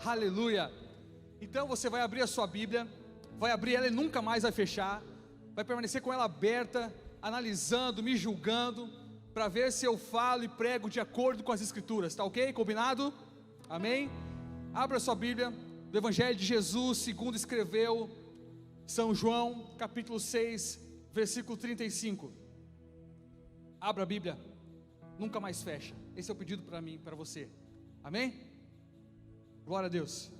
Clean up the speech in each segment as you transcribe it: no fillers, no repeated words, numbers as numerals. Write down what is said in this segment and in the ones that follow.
Aleluia. Então você vai abrir a sua Bíblia, vai abrir ela e nunca mais vai fechar, vai permanecer com ela aberta, analisando, me julgando, para ver se eu falo e prego de acordo com as Escrituras, tá ok? Combinado? Amém? Abra a sua Bíblia, do Evangelho de Jesus, segundo escreveu São João, capítulo 6, versículo 35. Abra a Bíblia, nunca mais fecha. Esse é o pedido para mim, para você. Amém? Glória a Deus.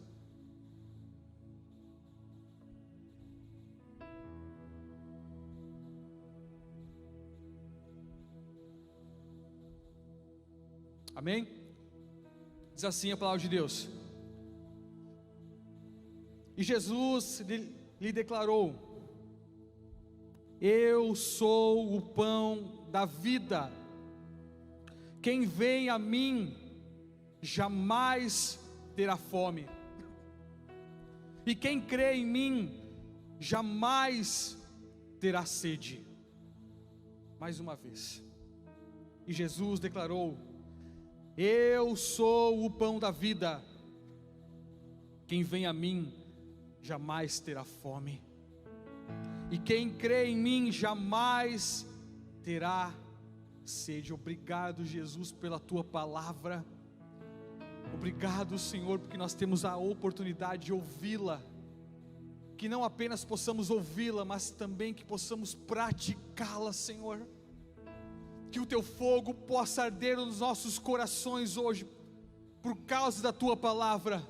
Amém? Diz assim a palavra de Deus. E Jesus lhe declarou: eu sou o pão da vida. Quem vem a mim jamais terá fome, e quem crê em mim jamais terá sede. Mais uma vez. E Jesus declarou: eu sou o pão da vida. Quem vem a mim jamais terá fome, e quem crê em mim jamais terá sede. Obrigado, Jesus, pela tua palavra. Obrigado, Senhor, porque nós temos a oportunidade de ouvi-la. Que não apenas possamos ouvi-la, mas também que possamos praticá-la, Senhor. Que o teu fogo possa arder nos nossos corações hoje, por causa da tua palavra.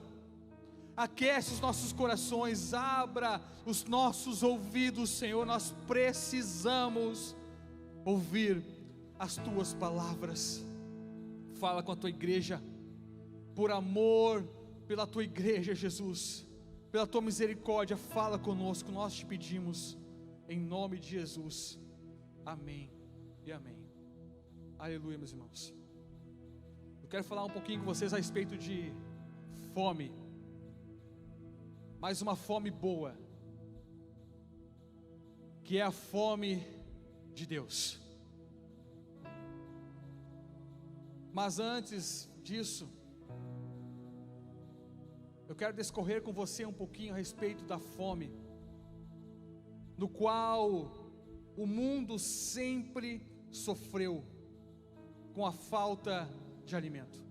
Aquece os nossos corações, abra os nossos ouvidos, Senhor. Nós precisamos ouvir as tuas palavras. Fala com a tua igreja, por amor pela tua igreja, Jesus, pela tua misericórdia, fala conosco, nós te pedimos, em nome de Jesus, amém e amém. Aleluia, meus irmãos. Eu quero falar um pouquinho com vocês a respeito de fome, mas uma fome boa, que é a fome de Deus. Mas antes disso, eu quero discorrer com você um pouquinho a respeito da fome, no qual o mundo sempre sofreu com a falta de alimento.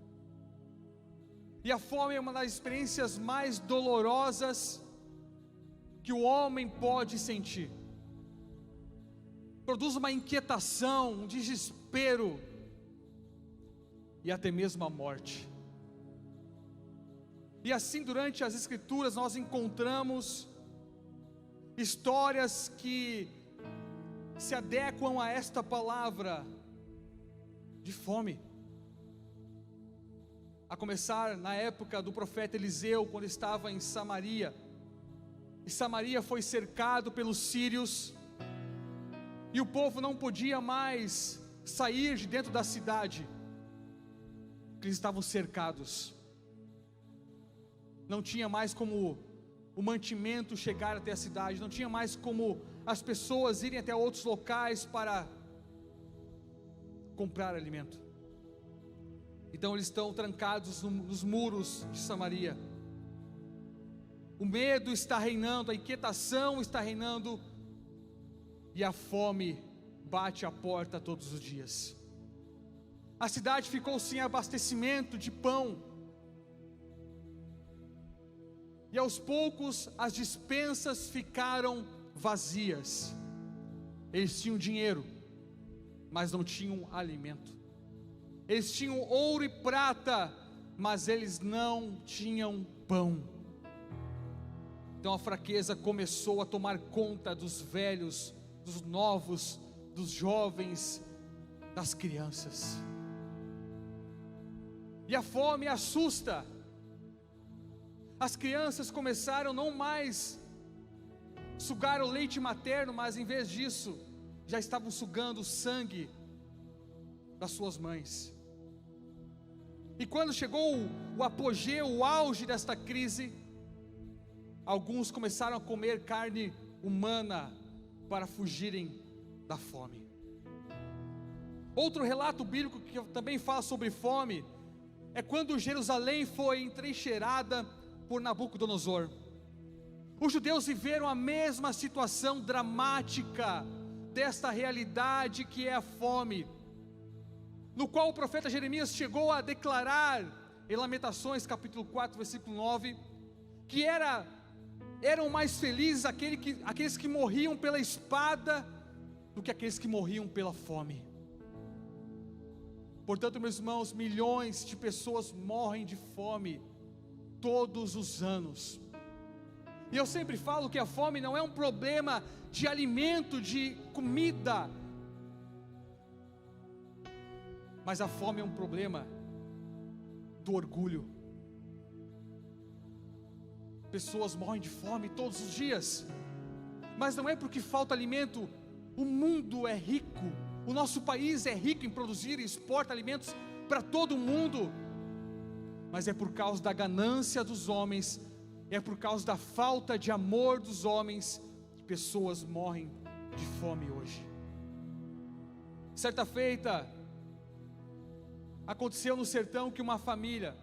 E a fome é uma das experiências mais dolorosas que o homem pode sentir. Produz uma inquietação, um desespero e até mesmo a morte. E assim, durante as Escrituras, nós encontramos histórias que se adequam a esta palavra de fome. A começar na época do profeta Eliseu, quando estava em Samaria, e Samaria foi cercado pelos sírios, e o povo não podia mais sair de dentro da cidade, porque eles estavam cercados. Não tinha mais como o mantimento chegar até a cidade, não tinha mais como as pessoas irem até outros locais para comprar alimento. Então eles estão trancados nos muros de Samaria. O medo está reinando, a inquietação está reinando, e a fome bate a porta todos os dias. A cidade ficou sem abastecimento de pão, e aos poucos as despensas ficaram vazias. Eles tinham dinheiro, mas não tinham alimento. Eles tinham ouro e prata, mas eles não tinham pão. Então a fraqueza começou a tomar conta dos velhos, dos novos, dos jovens, das crianças. E a fome assusta. As crianças começaram não mais sugar o leite materno, mas em vez disso, já estavam sugando o sangue das suas mães. E quando chegou o apogeu, o auge desta crise, alguns começaram a comer carne humana para fugirem da fome. Outro relato bíblico que também fala sobre fome é quando Jerusalém foi entrincheirada por Nabucodonosor. Os judeus viveram a mesma situação dramática desta realidade que é a fome, no qual o profeta Jeremias chegou a declarar em Lamentações capítulo 4 versículo 9, que eram mais felizes aqueles que morriam pela espada do que aqueles que morriam pela fome. Portanto, meus irmãos, milhões de pessoas morrem de fome todos os anos. E eu sempre falo que a fome não é um problema de alimento, de comida, mas a fome é um problema do orgulho. Pessoas morrem de fome todos os dias, mas não é porque falta alimento. O mundo é rico, o nosso país é rico em produzir e exporta alimentos para todo o mundo, mas é por causa da ganância dos homens, é por causa da falta de amor dos homens, que pessoas morrem de fome hoje. Certa feita, aconteceu no sertão que uma família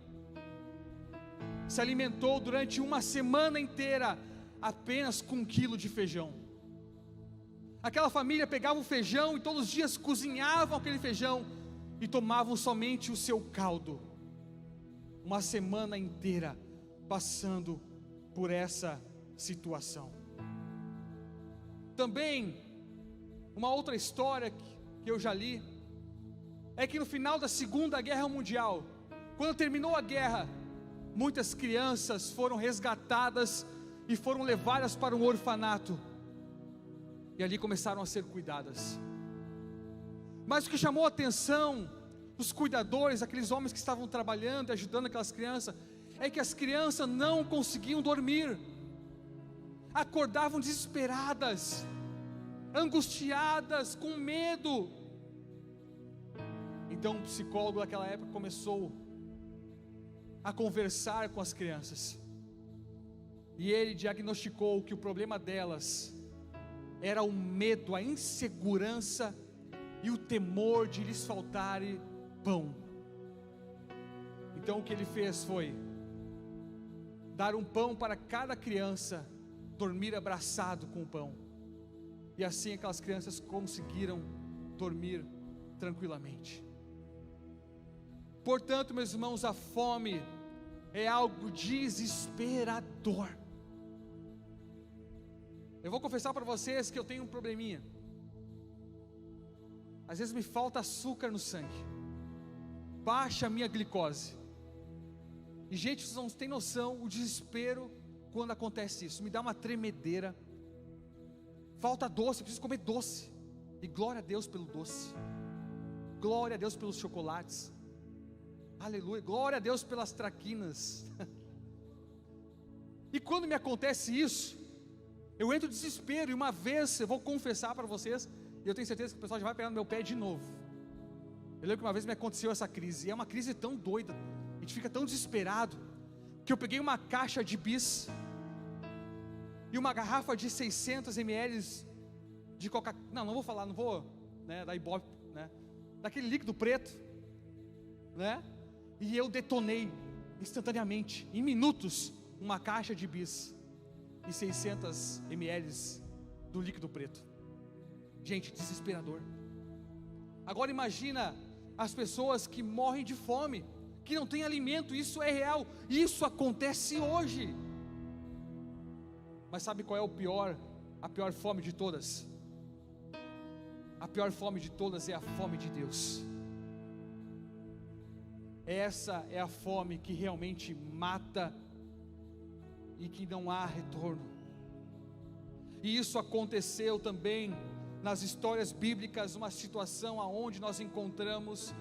se alimentou durante uma semana inteira apenas com 1 quilo de feijão. Aquela família pegava o feijão e todos os dias cozinhavam aquele feijão e tomavam somente o seu caldo. Uma semana inteira passando por essa situação. Também, uma outra história que eu já li, é que no final da Segunda Guerra Mundial, quando terminou a guerra, muitas crianças foram resgatadas e foram levadas para um orfanato, e ali começaram a ser cuidadas. Mas o que chamou a atenção dos cuidadores, aqueles homens que estavam trabalhando e ajudando aquelas crianças, é que as crianças não conseguiam dormir, acordavam desesperadas, angustiadas, com medo. Então um psicólogo daquela época começou a conversar com as crianças, e ele diagnosticou que o problema delas era o medo, a insegurança e o temor de lhes faltar pão. Então o que ele fez foi dar um pão para cada criança, dormir abraçado com o pão, e assim aquelas crianças conseguiram dormir tranquilamente. Portanto, meus irmãos, a fome é algo desesperador. Eu vou confessar para vocês que eu tenho um probleminha. Às vezes me falta açúcar no sangue, baixa a minha glicose. E gente, vocês não têm noção o desespero quando acontece isso. Me dá uma tremedeira. Falta doce, eu preciso comer doce. E glória a Deus pelo doce. Glória a Deus pelos chocolates. Aleluia, glória a Deus pelas traquinas. E quando me acontece isso, eu entro em desespero. E uma vez, eu vou confessar para vocês, e eu tenho certeza que o pessoal já vai pegar no meu pé de novo. Eu lembro que uma vez me aconteceu essa crise, e é uma crise tão doida, a gente fica tão desesperado, que eu peguei uma caixa de bis, e uma garrafa de 600 ml de Coca-Cola, não vou falar, da Ibope, daquele líquido preto, e eu detonei, instantaneamente, em minutos, uma caixa de bis, e 600 ml do líquido preto. Gente, desesperador. Agora imagina as pessoas que morrem de fome, que não têm alimento. Isso é real, isso acontece hoje. Mas sabe qual é a pior fome de todas? A pior fome de todas é a fome de Deus. Essa é a fome que realmente mata e que não há retorno. E isso aconteceu também nas histórias bíblicas, uma situação aonde nós encontramos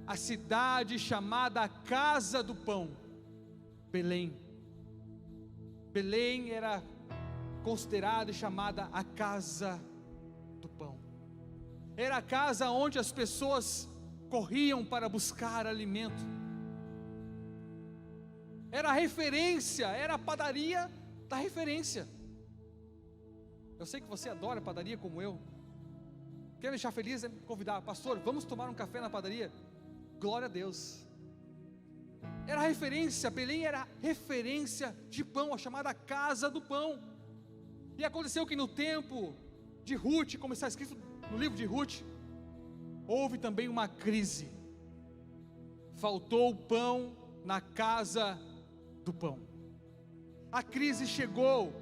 a cidade chamada a Casa do Pão, Belém. Belém era considerada e chamada a Casa do Pão. Era a casa onde as pessoas corriam para buscar alimento. Era a referência, era a padaria da referência. Eu sei que você adora padaria como eu. Quer me deixar feliz? É me convidar, pastor, vamos tomar um café na padaria? Glória a Deus. era referência, Belém era referência de pão, a chamada casa do pão. E aconteceu que no tempo de Ruth, como está escrito no livro de Ruth, houve também uma crise. Faltou pão na casa do pão. A crise chegou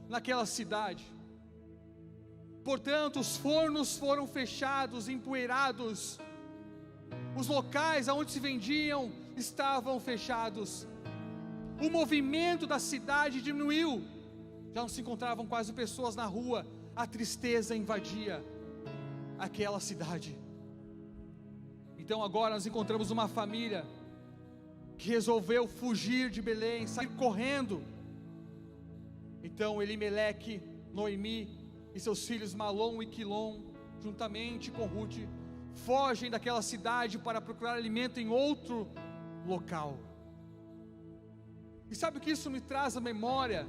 naquela cidade. Portanto, os fornos foram fechados, empoeirados. Os locais aonde se vendiam estavam fechados. O movimento da cidade diminuiu. Já não se encontravam quase pessoas na rua. A tristeza invadia aquela cidade. Então agora nós encontramos uma família que resolveu fugir de Belém, sair correndo. Então Elimeleque, Noemi e seus filhos Malom e Quilom, juntamente com Ruth, fogem daquela cidade para procurar alimento em outro local. E sabe o que isso me traz à memória?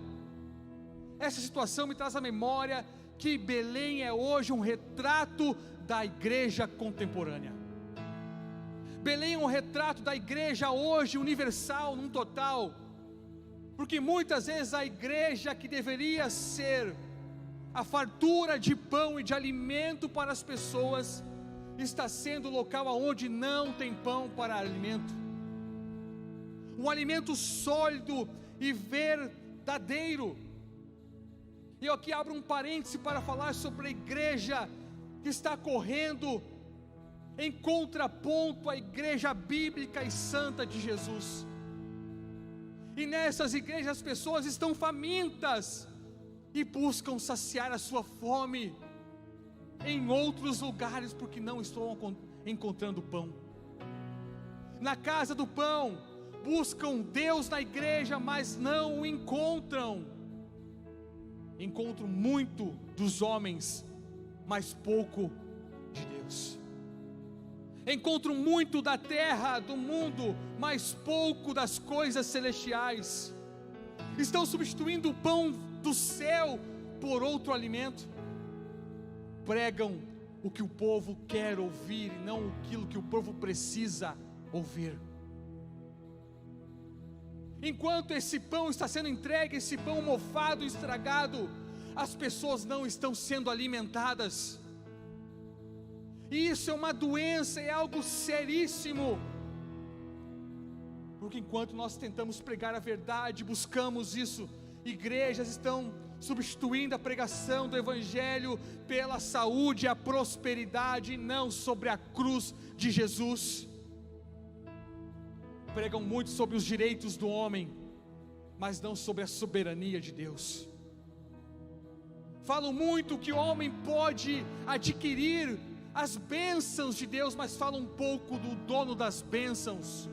Essa situação me traz à memória que Belém é hoje um retrato da igreja contemporânea. Belém é um retrato da igreja hoje universal, num total, porque muitas vezes a igreja que deveria ser a fartura de pão e de alimento para as pessoas, está sendo o local onde não tem pão para alimento, um alimento sólido e verdadeiro. E eu aqui abro um parêntese para falar sobre a igreja que está correndo em contraponto à igreja bíblica e santa de Jesus. E nessas igrejas as pessoas estão famintas e buscam saciar a sua fome em outros lugares, porque não estão encontrando pão. Na casa do pão, buscam Deus na igreja, mas não o encontram. Encontram muito dos homens, mas pouco de Deus. Encontram muito da terra, do mundo, mas pouco das coisas celestiais. Estão substituindo o pão do céu por outro alimento. Pregam o que o povo quer ouvir e não aquilo que o povo precisa ouvir. Enquanto esse pão está sendo entregue, esse pão mofado e estragado, as pessoas não estão sendo alimentadas. E isso é uma doença, é algo seríssimo. Porque enquanto nós tentamos pregar a verdade, buscamos isso, igrejas estão substituindo a pregação do Evangelho pela saúde e a prosperidade, não sobre a cruz de Jesus. Pregam muito sobre os direitos do homem, mas não sobre a soberania de Deus. Falam muito que o homem pode adquirir as bênçãos de Deus, mas falam um pouco do dono das bênçãos.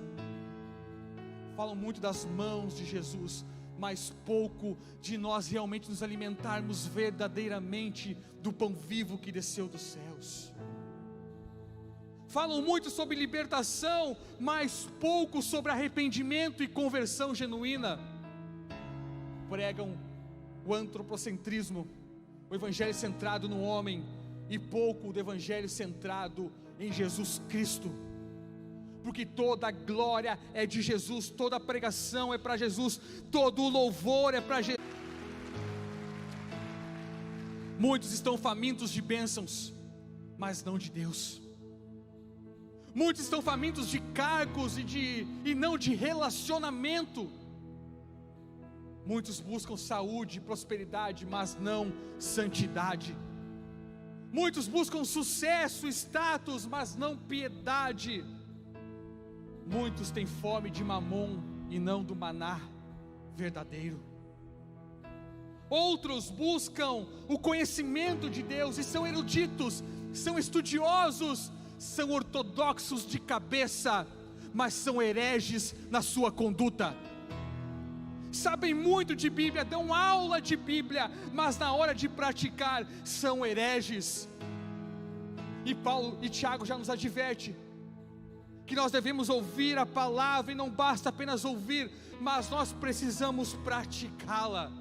Falam muito das mãos de Jesus, mas pouco de nós realmente nos alimentarmos verdadeiramente do pão vivo que desceu dos céus. Falam muito sobre libertação, mas pouco sobre arrependimento e conversão genuína. Pregam o antropocentrismo, o evangelho centrado no homem, e pouco do evangelho centrado em Jesus Cristo. Porque toda a glória é de Jesus, toda a pregação é para Jesus, todo o louvor é para Jesus. Muitos estão famintos de bênçãos, mas não de Deus. Muitos estão famintos de cargos e não de relacionamento. Muitos buscam saúde e prosperidade, mas não santidade. Muitos buscam sucesso, status, mas não piedade. Muitos têm fome de mamon e não do maná verdadeiro. Outros buscam o conhecimento de Deus e são eruditos, são estudiosos, são ortodoxos de cabeça, mas são hereges na sua conduta. Sabem muito de Bíblia, dão aula de Bíblia, mas na hora de praticar são hereges. E Paulo e Tiago já nos adverte que nós devemos ouvir a palavra, e não basta apenas ouvir, mas nós precisamos praticá-la.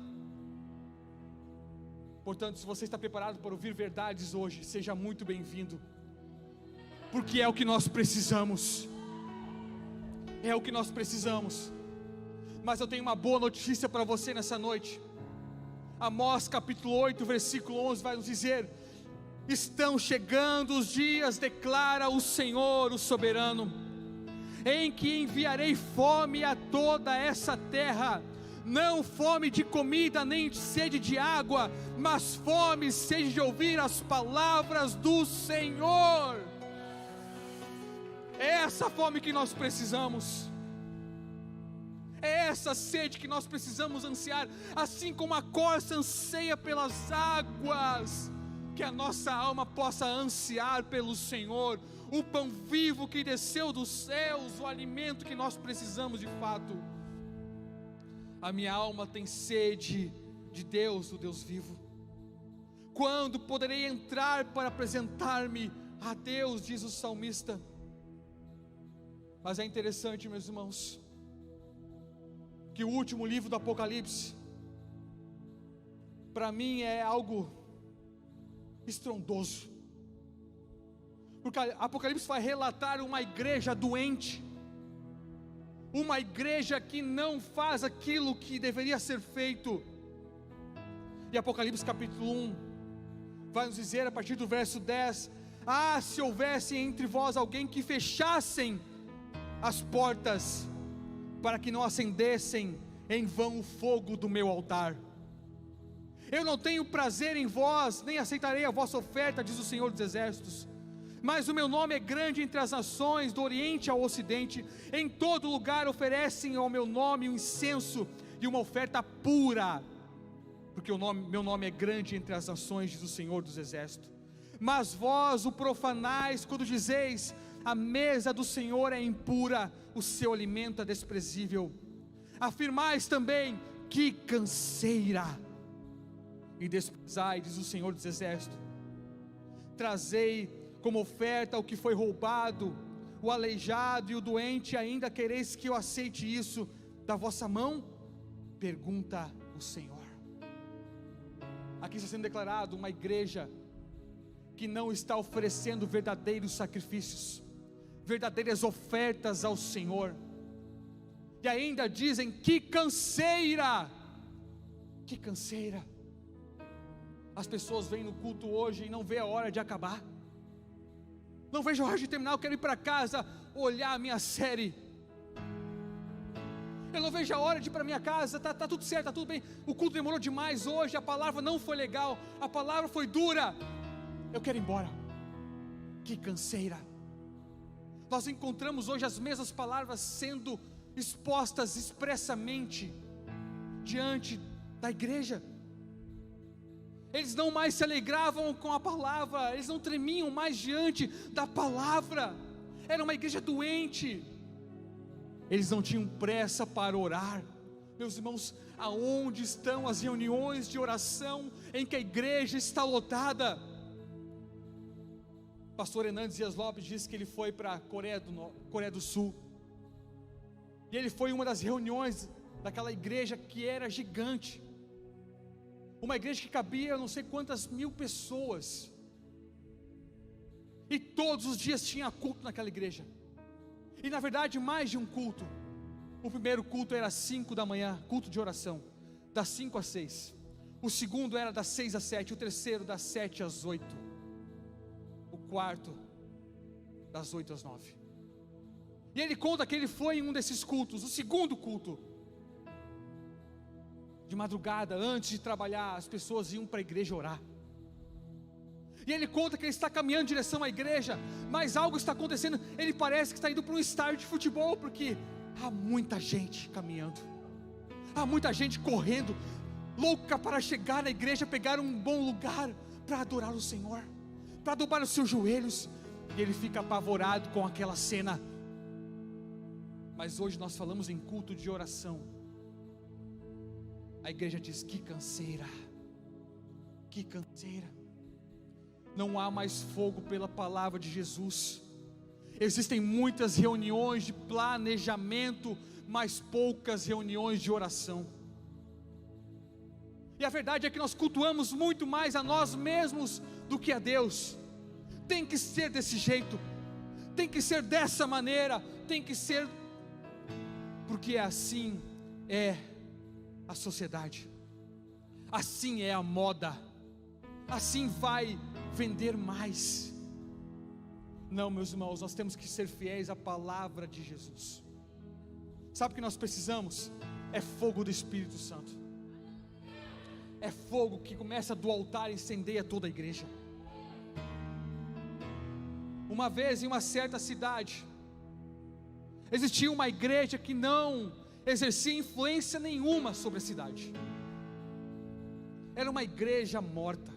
Portanto, se você está preparado para ouvir verdades hoje, seja muito bem-vindo, porque é o que nós precisamos. é o que nós precisamos. Mas eu tenho uma boa notícia para você nessa noite. Amós capítulo 8, versículo 11 vai nos dizer: estão chegando os dias, declara o Senhor, o soberano, em que enviarei fome a toda essa terra, não fome de comida, nem sede de água, mas fome e sede de ouvir as palavras do Senhor. É essa fome que nós precisamos, é essa sede que nós precisamos ansiar, assim como a corça anseia pelas águas, que a nossa alma possa ansiar pelo Senhor, o pão vivo que desceu dos céus, o alimento que nós precisamos de fato. A minha alma tem sede de Deus, o Deus vivo. Quando poderei entrar para apresentar-me a Deus, diz o salmista. Mas é interessante, meus irmãos, que o último livro do Apocalipse, para mim é algo estrondoso, porque Apocalipse vai relatar uma igreja doente, uma igreja que não faz aquilo que deveria ser feito. E Apocalipse capítulo 1 vai nos dizer a partir do verso 10: se houvesse entre vós alguém que fechassem as portas, para que não acendessem em vão o fogo do meu altar. Eu não tenho prazer em vós, nem aceitarei a vossa oferta, diz o Senhor dos Exércitos. Mas o meu nome é grande entre as nações, do oriente ao ocidente. Em todo lugar oferecem ao meu nome um incenso e uma oferta pura, porque meu nome é grande entre as nações, diz o Senhor dos Exércitos. Mas vós o profanais, quando dizeis: a mesa do Senhor é impura, o seu alimento é desprezível. Afirmais também: que canseira, e desprezai, diz o Senhor dos Exércitos. Trazei como oferta o que foi roubado, o aleijado e o doente, ainda quereis que eu aceite isso da vossa mão? Pergunta o Senhor. Aqui está sendo declarado uma igreja que não está oferecendo verdadeiros sacrifícios, verdadeiras ofertas ao Senhor. E ainda dizem: que canseira, que canseira. As pessoas vêm no culto hoje e não vê a hora de acabar, não vejo a hora de terminar. Eu quero ir para casa olhar a minha série, eu não vejo a hora de ir para minha casa. Tá tudo certo, tá tudo bem. O culto demorou demais hoje, a palavra não foi legal, a palavra foi dura, eu quero ir embora. Que canseira. Nós encontramos hoje as mesmas palavras sendo expostas expressamente diante da igreja. Eles não mais se alegravam com a palavra, eles não tremiam mais diante da palavra. Era uma igreja doente, eles não tinham pressa para orar. Meus irmãos, aonde estão as reuniões de oração em que a igreja está lotada? Pastor Hernandes Dias Lopes disse que ele foi para a Coreia do Sul, e ele foi em uma das reuniões daquela igreja que era gigante, uma igreja que cabia não sei quantas mil pessoas, e todos os dias tinha culto naquela igreja, e na verdade mais de um culto. O primeiro culto era às 5 da manhã, culto de oração, das 5 às 6, o segundo era das 6 às 7, o terceiro das 7 às 8, o quarto das 8 às 9, e ele conta que ele foi em um desses cultos, o segundo culto, de madrugada, antes de trabalhar, as pessoas iam para a igreja orar, e ele conta que ele está caminhando em direção à igreja, mas algo está acontecendo, ele parece que está indo para um estádio de futebol, porque há muita gente caminhando, há muita gente correndo, louca para chegar na igreja, pegar um bom lugar para adorar o Senhor, para dobrar os seus joelhos, e ele fica apavorado com aquela cena. Mas hoje nós falamos em culto de oração, a igreja diz: que canseira, que canseira. Não há mais fogo pela palavra de Jesus. Existem muitas reuniões de planejamento, mas poucas reuniões de oração. E a verdade é que nós cultuamos muito mais a nós mesmos do que a Deus. Tem que ser desse jeito, tem que ser dessa maneira, tem que ser porque assim é a sociedade, assim é a moda, assim vai vender mais. Não, meus irmãos, nós temos que ser fiéis à palavra de Jesus. Sabe o que nós precisamos? É fogo do Espírito Santo. É fogo que começa do altar e incendeia toda a igreja. Uma vez em uma certa cidade, existia uma igreja que não exercia influência nenhuma sobre a cidade. Era uma igreja morta.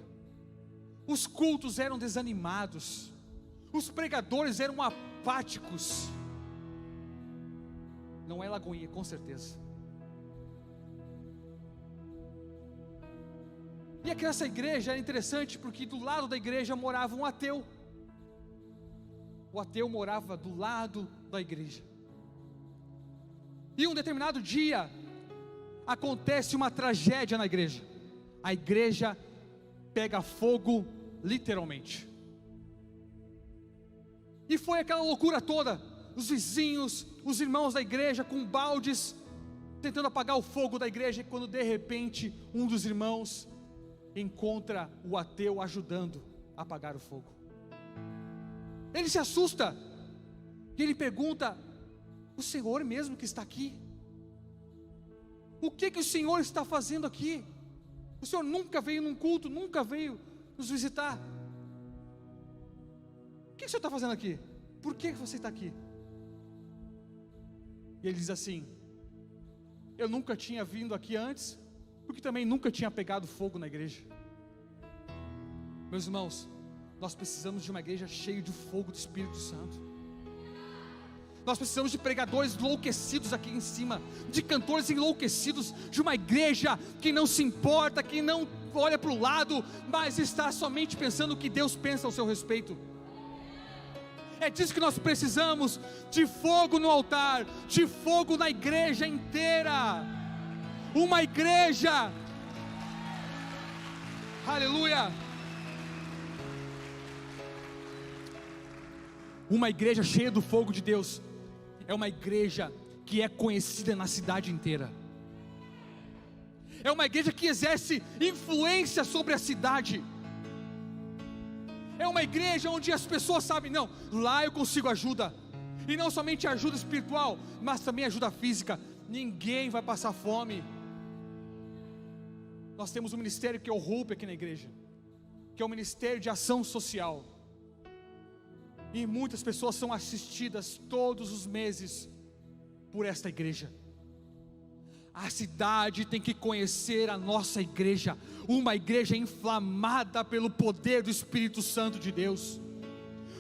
Os cultos eram desanimados. Os pregadores eram apáticos. Não é Lagoinha, com certeza. E aquela igreja era interessante porque do lado da igreja morava um ateu. O ateu morava do lado da igreja. E um determinado dia acontece uma tragédia na igreja. A igreja pega fogo, literalmente. E foi aquela loucura toda. Os vizinhos, os irmãos da igreja com baldes, tentando apagar o fogo da igreja. E quando de repente um dos irmãos encontra o ateu ajudando a apagar o fogo, ele se assusta. E ele pergunta: o Senhor mesmo que está aqui? O que o Senhor está fazendo aqui? O Senhor nunca veio num culto, nunca veio nos visitar. O que o Senhor está fazendo aqui? Por que você está aqui? E ele diz assim: eu nunca tinha vindo aqui antes, porque também nunca tinha pegado fogo na igreja. Meus irmãos, nós precisamos de uma igreja cheia de fogo do Espírito Santo. Nós precisamos de pregadores enlouquecidos aqui em cima, de cantores enlouquecidos, de uma igreja que não se importa, que não olha para o lado, mas está somente pensando o que Deus pensa ao seu respeito. É disso que nós precisamos, de fogo no altar, de fogo na igreja inteira. Uma igreja, aleluia, uma igreja cheia do fogo de Deus é uma igreja que é conhecida na cidade inteira. É uma igreja que exerce influência sobre a cidade. É uma igreja onde as pessoas sabem: não, lá eu consigo ajuda. E não somente ajuda espiritual, mas também ajuda física. Ninguém vai passar fome. Nós temos um ministério que é o Hope aqui na igreja, que é o ministério de ação social. E muitas pessoas são assistidas todos os meses por esta igreja. A cidade tem que conhecer a nossa igreja, uma igreja inflamada pelo poder do Espírito Santo de Deus.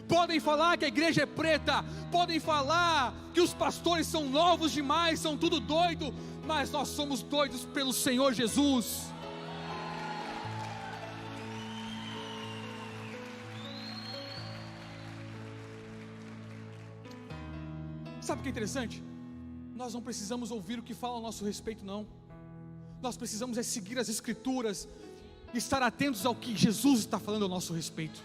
Podem falar que a igreja é preta, podem falar que os pastores são novos demais, são tudo doido, mas nós somos doidos pelo Senhor Jesus. Sabe o que é interessante? Nós não precisamos ouvir o que fala a nosso respeito, não. Nós precisamos é seguir as Escrituras, estar atentos ao que Jesus está falando ao nosso respeito.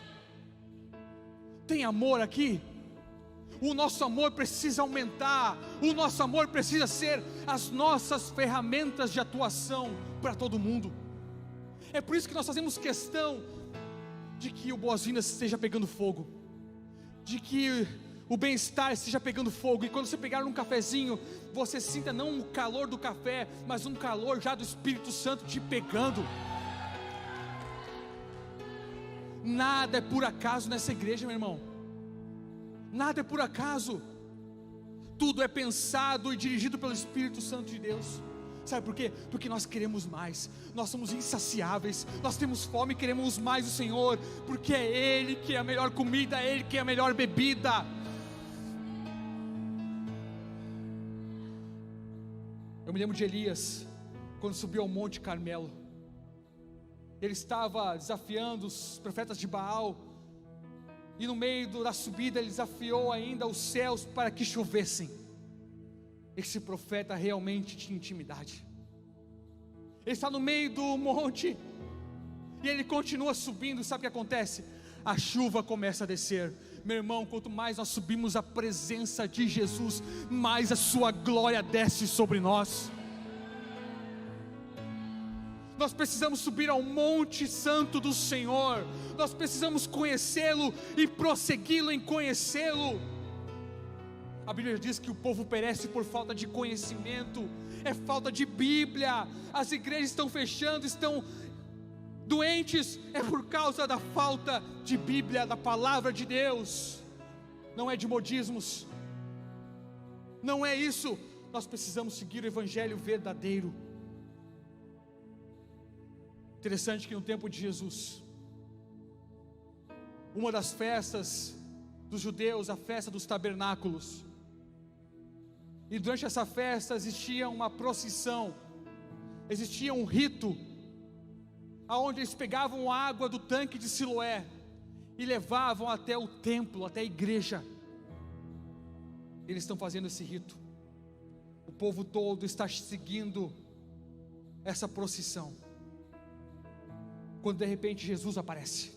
Tem amor aqui? O nosso amor precisa aumentar, o nosso amor precisa ser as nossas ferramentas de atuação para todo mundo. É por isso que nós fazemos questão de que o Boas-Vindas esteja pegando fogo, de que o bem-estar esteja pegando fogo, e quando você pegar um cafezinho, você sinta não o calor do café, mas um calor já do Espírito Santo te pegando. Nada é por acaso nessa igreja, meu irmão. Nada é por acaso. Tudo é pensado e dirigido pelo Espírito Santo de Deus. Sabe por quê? Porque nós queremos mais, nós somos insaciáveis, nós temos fome e queremos mais do Senhor, porque é Ele que é a melhor comida, é Ele que é a melhor bebida. Eu me lembro de Elias, quando subiu ao Monte Carmelo. Ele estava desafiando os profetas de Baal, e no meio da subida ele desafiou ainda os céus para que chovessem. Esse profeta realmente tinha intimidade. Ele está no meio do monte, e ele continua subindo. Sabe o que acontece? A chuva começa a descer, Meu irmão, quanto mais nós subimos a presença de Jesus, mais a sua glória desce sobre nós. Nós precisamos subir ao monte santo do Senhor, nós precisamos conhecê-lo e prossegui-lo em conhecê-lo. A Bíblia diz que o povo perece por falta de conhecimento, é falta de Bíblia. As igrejas estão fechando, estão doentes, é por causa da falta de Bíblia, da palavra de Deus. Não é de modismos, não é isso. Nós precisamos seguir o evangelho verdadeiro. Interessante que no tempo de Jesus, uma das festas dos judeus, a festa dos tabernáculos, e durante essa festa existia uma procissão, existia um rito, aonde eles pegavam água do tanque de Siloé, e levavam até o templo, até a igreja. Eles estão fazendo esse rito, o povo todo está seguindo essa procissão, quando de repente Jesus aparece,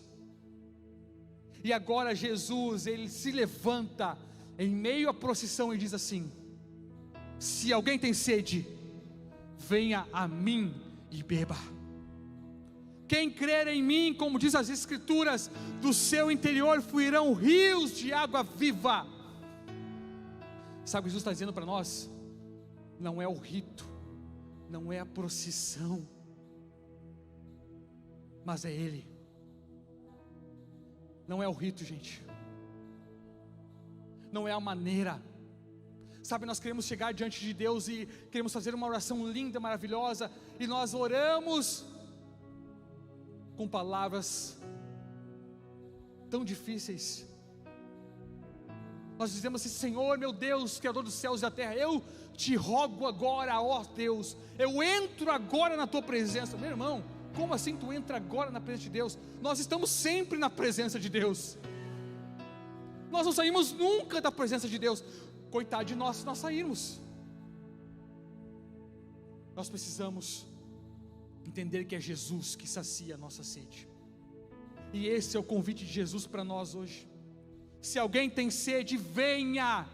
e agora Jesus, ele se levanta, em meio à procissão e diz assim: se alguém tem sede, venha a mim e beba. Quem crer em mim, como diz as escrituras, do seu interior fluirão rios de água viva. Sabe o que Jesus está dizendo para nós? Não é o rito, não é a procissão, mas é Ele. Não é o rito, gente, não é a maneira. Sabe, nós queremos chegar diante de Deus e queremos fazer uma oração linda, maravilhosa, e nós oramos com palavras tão difíceis. Nós dizemos assim: Senhor meu Deus, Criador dos céus e da terra, eu te rogo agora, ó Deus, eu entro agora na tua presença. Meu irmão, como assim tu entra agora na presença de Deus? Nós estamos sempre na presença de Deus, nós não saímos nunca da presença de Deus. Coitado de nós se nós sairmos. Nós precisamos entender que é Jesus que sacia a nossa sede, e esse é o convite de Jesus para nós hoje. Se alguém tem sede, venha.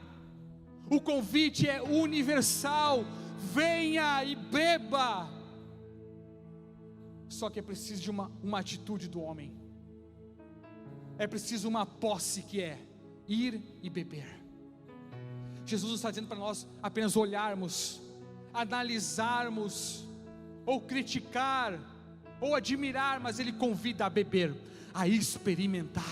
O convite é universal, venha e beba. Só que é preciso de uma atitude do homem, é preciso uma posse, que é ir e beber. Jesus está dizendo para nós apenas olharmos, analisarmos, ou criticar, ou admirar, mas Ele convida a beber, a experimentar.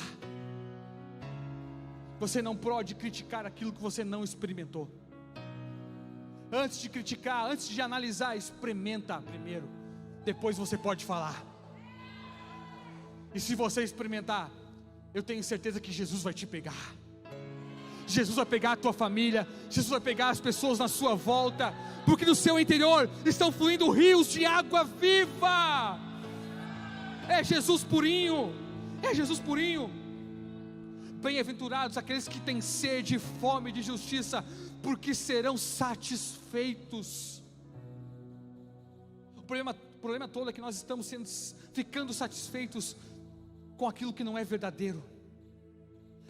Você não pode criticar aquilo que você não experimentou. Antes de criticar, antes de analisar, experimenta primeiro, depois você pode falar. E se você experimentar, eu tenho certeza que Jesus vai te pegar. Jesus vai pegar a tua família, Jesus vai pegar as pessoas na sua volta, porque no seu interior estão fluindo rios de água viva. É Jesus purinho, é Jesus purinho. Bem-aventurados aqueles que têm sede e fome de justiça, porque serão satisfeitos. O problema todo é que nós estamos ficando satisfeitos com aquilo que não é verdadeiro.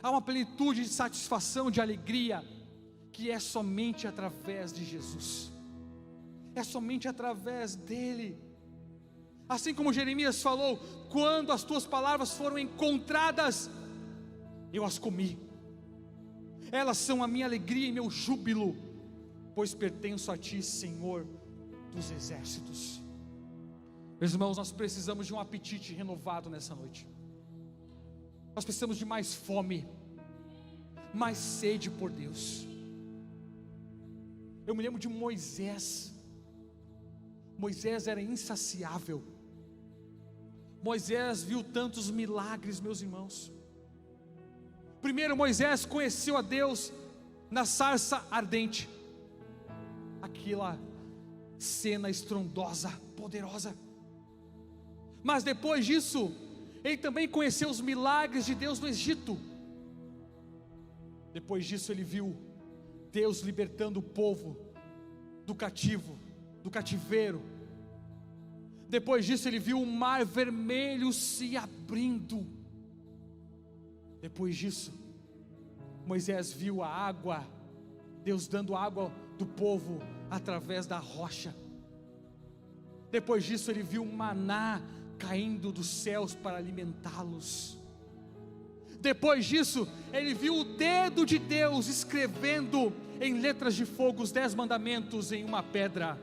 Há uma plenitude de satisfação, de alegria, que é somente através de Jesus, é somente através dEle. Assim como Jeremias falou: quando as tuas palavras foram encontradas, eu as comi, elas são a minha alegria e meu júbilo, pois pertenço a Ti, Senhor dos exércitos. Meus irmãos, nós precisamos de um apetite renovado nessa noite. Nós precisamos de mais fome, mais sede por Deus. Eu me lembro de Moisés. Moisés era insaciável. Moisés viu tantos milagres, meus irmãos. Primeiro, Moisés conheceu a Deus na sarça ardente, aquela cena estrondosa, poderosa. Mas depois disso, ele também conheceu os milagres de Deus no Egito. Depois disso ele viu Deus libertando o povo do cativeiro. Depois disso ele viu o mar vermelho se abrindo. Depois disso Moisés viu a água, Deus dando água do povo através da rocha. Depois disso ele viu maná caindo dos céus para alimentá-los. Depois disso ele viu o dedo de Deus escrevendo em letras de fogo os 10 mandamentos em uma pedra.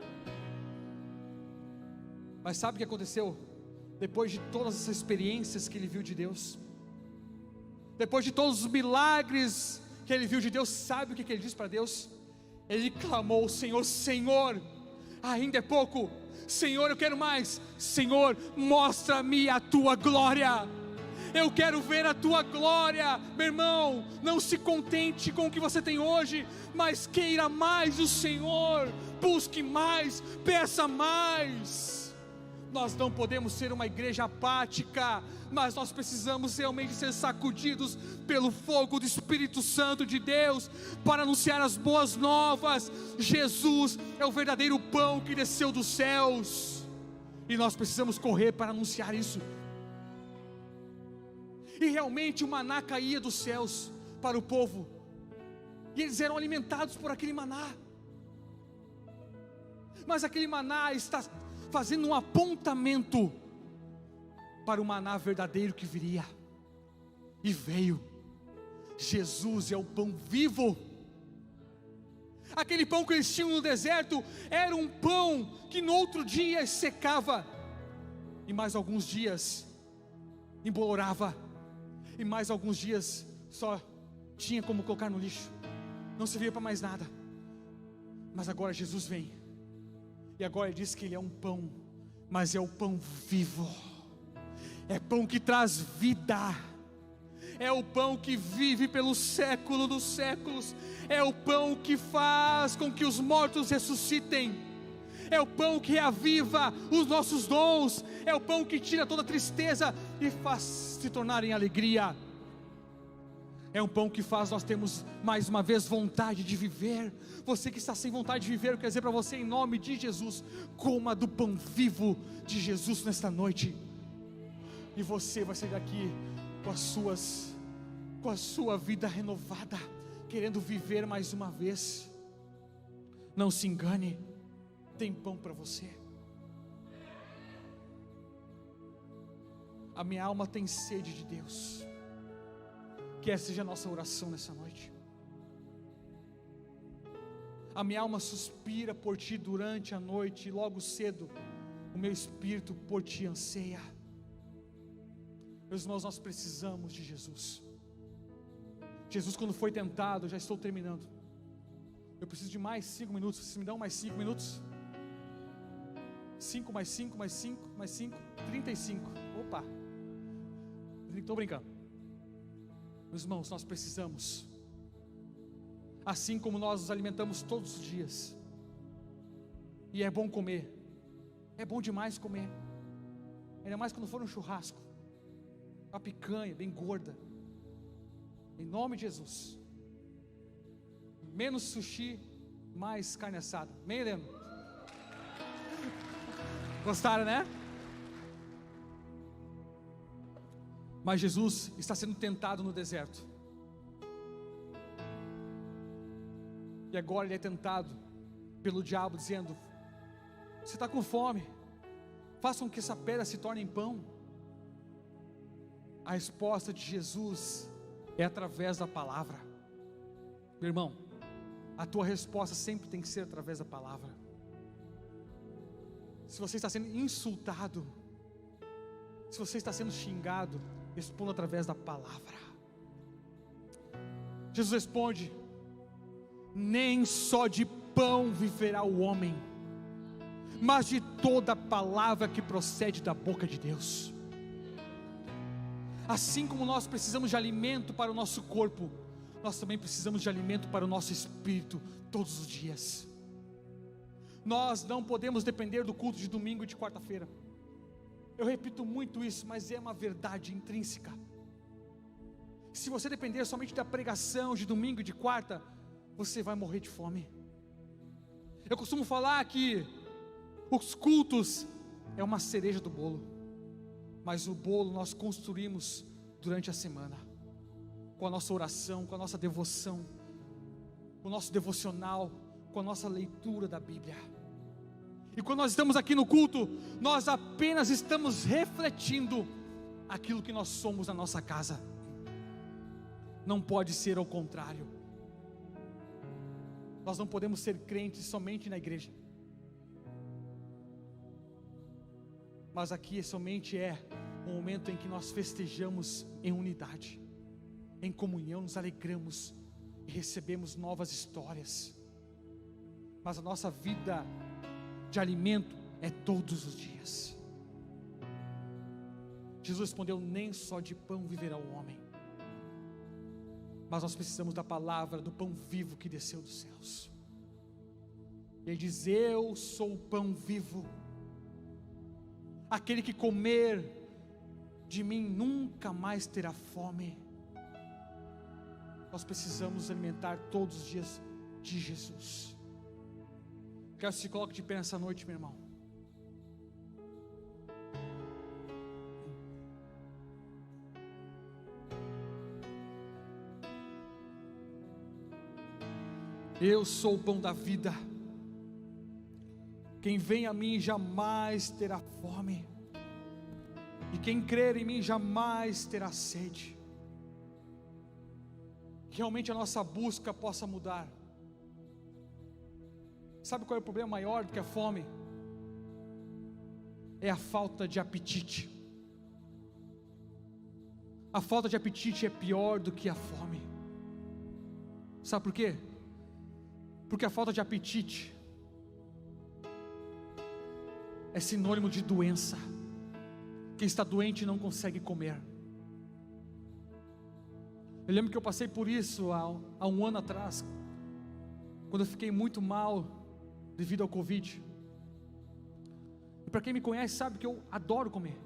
Mas sabe o que aconteceu? Depois de todas essas experiências que ele viu de Deus, depois de todos os milagres que ele viu de Deus, sabe o que ele disse para Deus? Ele clamou: Senhor, Senhor, ainda é pouco. Senhor, eu quero mais. Senhor, mostra-me a tua glória. Eu quero ver a tua glória. Meu irmão, não se contente com o que você tem hoje, mas queira mais do Senhor. Busque mais, peça mais. Nós não podemos ser uma igreja apática, mas nós precisamos realmente ser sacudidos pelo fogo do Espírito Santo de Deus, para anunciar as boas novas. Jesus é o verdadeiro pão que desceu dos céus, e nós precisamos correr para anunciar isso. E realmente o maná caía dos céus para o povo, e eles eram alimentados por aquele maná. Mas aquele maná está fazendo um apontamento para o maná verdadeiro que viria, e veio. Jesus é o pão vivo. Aquele pão que eles tinham no deserto era um pão que no outro dia secava, e mais alguns dias embolorava, e mais alguns dias só tinha como colocar no lixo, não servia para mais nada. Mas agora Jesus vem, e agora ele diz que ele é um pão, mas é o pão vivo, é pão que traz vida, é o pão que vive pelo século dos séculos, é o pão que faz com que os mortos ressuscitem, é o pão que reaviva os nossos dons, é o pão que tira toda tristeza e faz se tornar em alegria. É um pão que faz nós termos mais uma vez vontade de viver. Você que está sem vontade de viver, eu quero dizer para você, em nome de Jesus, coma do pão vivo de Jesus nesta noite, e você vai sair daqui com a sua vida renovada, querendo viver mais uma vez. Não se engane, tem pão para você. A minha alma tem sede de Deus. Que essa seja a nossa oração nessa noite. A minha alma suspira por ti durante a noite, e logo cedo o meu espírito por ti anseia. Meus irmãos, nós precisamos de Jesus. Jesus, quando foi tentado, já estou terminando, eu preciso de mais 5 minutos. Vocês me dão mais 5 minutos? 5 mais 5 mais 5 mais 5, 35. Opa, estou brincando. Meus irmãos, nós precisamos, assim como nós nos alimentamos todos os dias, e é bom comer, é bom demais comer, ainda mais quando for um churrasco, a picanha bem gorda, em nome de Jesus, menos sushi, mais carne assada, bem, Heleno? Gostaram, né? Mas Jesus está sendo tentado no deserto, e agora ele é tentado pelo diabo, dizendo: você está com fome, façam que essa pedra se torne em pão. A resposta de Jesus é através da palavra. Meu irmão, a tua resposta sempre tem que ser através da palavra. Se você está sendo insultado, se você está sendo xingado, responda através da palavra. Jesus responde: nem só de pão viverá o homem, mas de toda palavra que procede da boca de Deus. Assim como nós precisamos de alimento para o nosso corpo, nós também precisamos de alimento para o nosso espírito todos os dias. Nós não podemos depender do culto de domingo e de quarta-feira. Eu repito muito isso, mas é uma verdade intrínseca. Se você depender somente da pregação de domingo e de quarta, você vai morrer de fome. Eu costumo falar que os cultos é uma cereja do bolo, mas o bolo nós construímos durante a semana. com a nossa oração, com a nossa devoção, com o nosso devocional, com a nossa leitura da Bíblia. E quando nós estamos aqui no culto, nós apenas estamos refletindo aquilo que nós somos na nossa casa. Não pode ser ao contrário. Nós não podemos ser crentes somente na igreja, mas aqui somente é um momento em que nós festejamos em unidade, em comunhão, nos alegramos e recebemos novas histórias. Mas a nossa vida de alimento é todos os dias. Jesus respondeu: nem só de pão viverá o homem, mas nós precisamos da palavra, do pão vivo que desceu dos céus. E ele diz: eu sou o pão vivo, aquele que comer de mim nunca mais terá fome. Nós precisamos nos alimentar todos os dias de Jesus. Quero que se coloque de pé nessa noite, meu irmão. Eu sou o pão da vida. Quem vem a mim jamais terá fome, e quem crer em mim jamais terá sede. Que realmente a nossa busca possa mudar. Sabe qual é o problema maior do que a fome? É a falta de apetite. A falta de apetite é pior do que a fome. Sabe por quê? Porque a falta de apetite é sinônimo de doença. Quem está doente não consegue comer. Eu lembro que eu passei por isso há um ano atrás, quando eu fiquei muito mal devido ao Covid. E para quem me conhece sabe que eu adoro comer.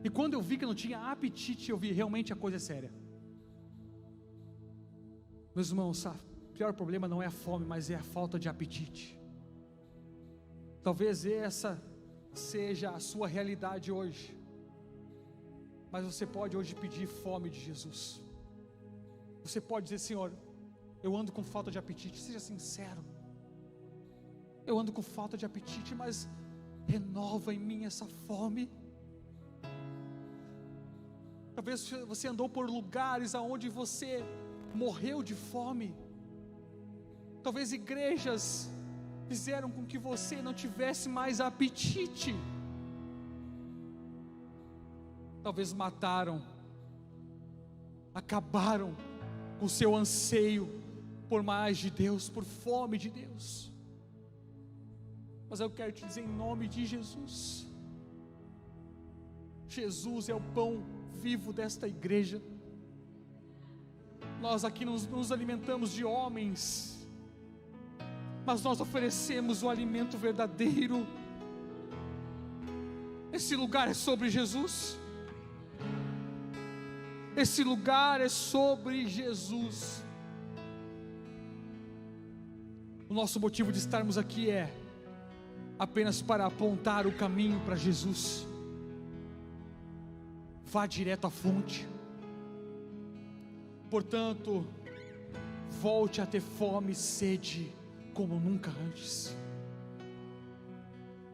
E quando eu vi que eu não tinha apetite, eu vi realmente a coisa é séria. Meus irmãos, o pior problema não é a fome, mas é a falta de apetite. Talvez essa seja a sua realidade hoje, mas você pode hoje pedir fome de Jesus. Você pode dizer: Senhor, eu ando com falta de apetite. Seja sincero. Eu ando com falta de apetite, mas renova em mim essa fome. Talvez você andou por lugares aonde você morreu de fome. Talvez igrejas fizeram com que você não tivesse mais apetite. Talvez mataram, acabaram com o seu anseio por mais de Deus, por fome de Deus. Mas eu quero te dizer em nome de Jesus: Jesus é o pão vivo desta igreja. Nós aqui nos alimentamos de homens, mas nós oferecemos o alimento verdadeiro. Esse lugar é sobre Jesus. Esse lugar é sobre Jesus. O nosso motivo de estarmos aqui é apenas para apontar o caminho para Jesus. Vá direto à fonte. Portanto, volte a ter fome e sede como nunca antes.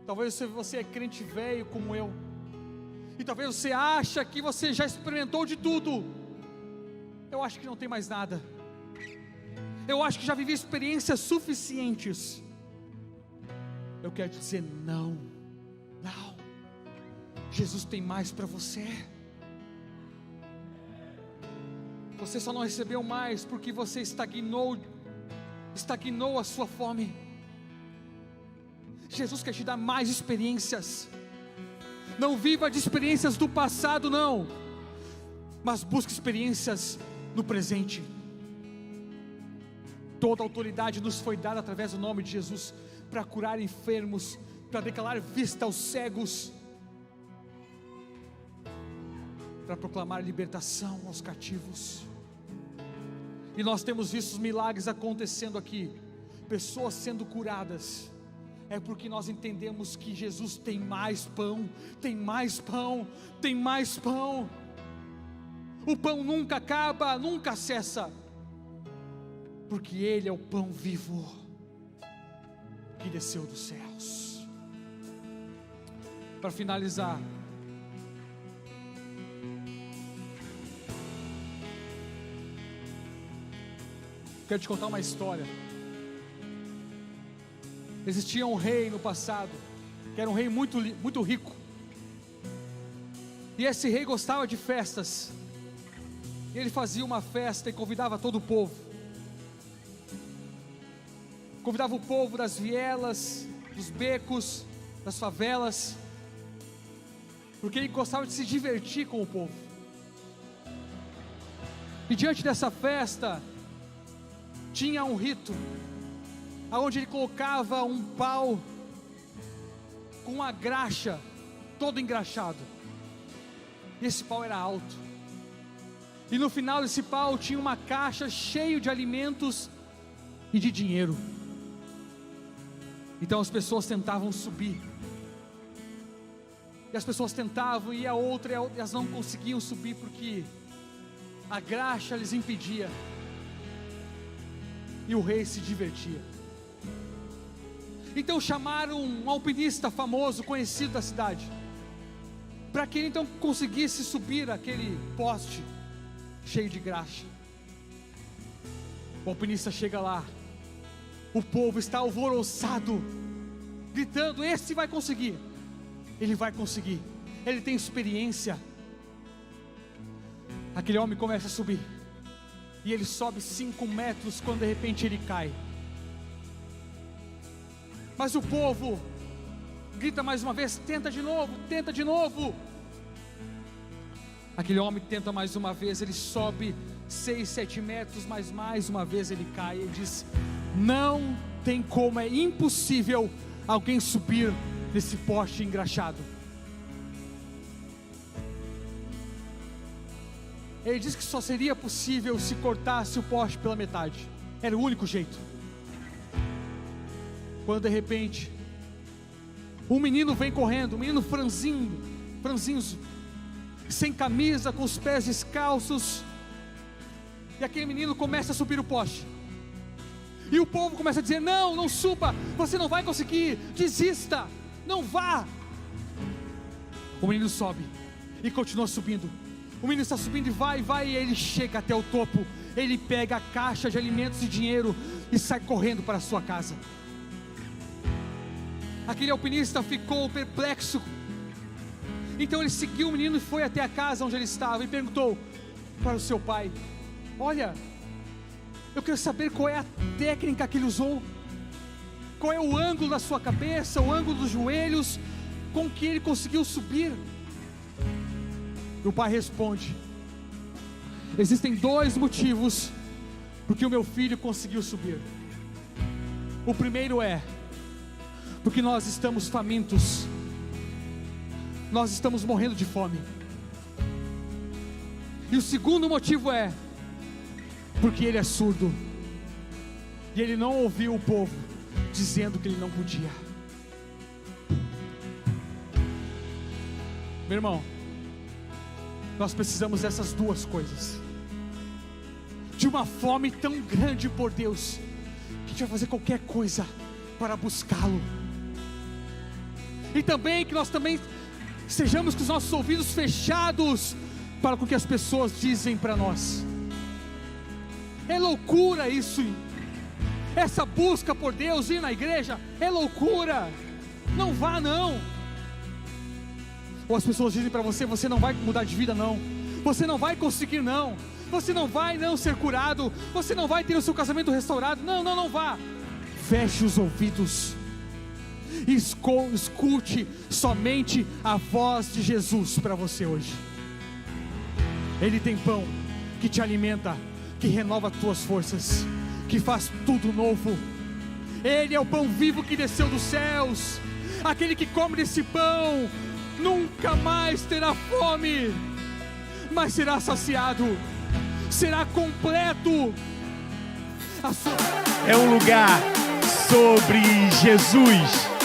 Talvez você é crente velho como eu, e talvez você acha que você já experimentou de tudo. Eu acho que não tem mais nada. Eu acho que já vivi experiências suficientes. Eu quero te dizer: não. Jesus tem mais para você. Você só não recebeu mais porque você estagnou a sua fome. Jesus quer te dar mais experiências. Não viva de experiências do passado, não, mas busque experiências no presente. Toda autoridade nos foi dada através do nome de Jesus, para curar enfermos, para declarar vista aos cegos, para proclamar libertação aos cativos. E nós temos visto os milagres acontecendo aqui, pessoas sendo curadas. É porque nós entendemos que Jesus tem mais pão, tem mais pão, tem mais pão. O pão nunca acaba, nunca cessa, porque Ele é o pão vivo que desceu dos céus. Para finalizar, quero te contar uma história. Existia um rei no passado, que era um rei muito rico, e esse rei gostava de festas. Ele fazia uma festa e convidava todo o povo. Convidava o povo das vielas, dos becos, das favelas, porque ele gostava de se divertir com o povo. E diante dessa festa, tinha um rito, onde ele colocava um pau com uma graxa, todo engraxado. E esse pau era alto. E no final desse pau tinha uma caixa cheia de alimentos e de dinheiro. Então as pessoas tentavam subir. E as pessoas tentavam, e a outra, e elas não conseguiam subir porque a graxa lhes impedia. E o rei se divertia. Então chamaram um alpinista famoso, conhecido da cidade, para que ele então conseguisse subir aquele poste cheio de graxa. O alpinista chega lá, o povo está alvoroçado, gritando: esse vai conseguir, ele vai conseguir, ele tem experiência. Aquele homem começa a subir, e ele sobe 5 metros, quando de repente ele cai. Mas o povo grita mais uma vez: tenta de novo, tenta de novo. Aquele homem tenta mais uma vez, ele sobe 6, 7 metros, mas mais uma vez ele cai. Ele diz: não tem como, é impossível alguém subir nesse poste engraxado. Ele diz que só seria possível se cortasse o poste pela metade, era o único jeito. Quando de repente um menino vem correndo, um menino franzinho, sem camisa, com os pés descalços, e aquele menino começa a subir o poste, e o povo começa a dizer: não, não suba, você não vai conseguir, desista, não vá. O menino sobe e continua subindo. O menino está subindo e vai, e ele chega até o topo. Ele pega a caixa de alimentos e dinheiro e sai correndo para a sua casa. Aquele alpinista ficou perplexo. Então ele seguiu o menino e foi até a casa onde ele estava e perguntou para o seu pai: olha, eu quero saber qual é a técnica que ele usou, qual é o ângulo da sua cabeça, o ângulo dos joelhos, com que ele conseguiu subir. E o pai responde: existem 2 motivos porque o meu filho conseguiu subir. O primeiro é porque nós estamos famintos, nós estamos morrendo de fome. E o segundo motivo é porque ele é surdo, e ele não ouviu o povo dizendo que ele não podia. Meu irmão, nós precisamos dessas 2 coisas, de uma fome tão grande por Deus, que a gente vai fazer qualquer coisa para buscá-lo, e também que nós também sejamos com os nossos ouvidos fechados para o que as pessoas dizem para nós. É loucura isso, essa busca por Deus, ir na igreja, é loucura, não vá não. Ou as pessoas dizem para você: você não vai mudar de vida não, você não vai conseguir não, você não vai não ser curado, você não vai ter o seu casamento restaurado, não vá. Feche os ouvidos, escute somente a voz de Jesus para você hoje. Ele tem pão que te alimenta, que renova as tuas forças, que faz tudo novo. Ele é o pão vivo que desceu dos céus. Aquele que come desse pão nunca mais terá fome, mas será saciado, será completo. É um lugar sobre Jesus.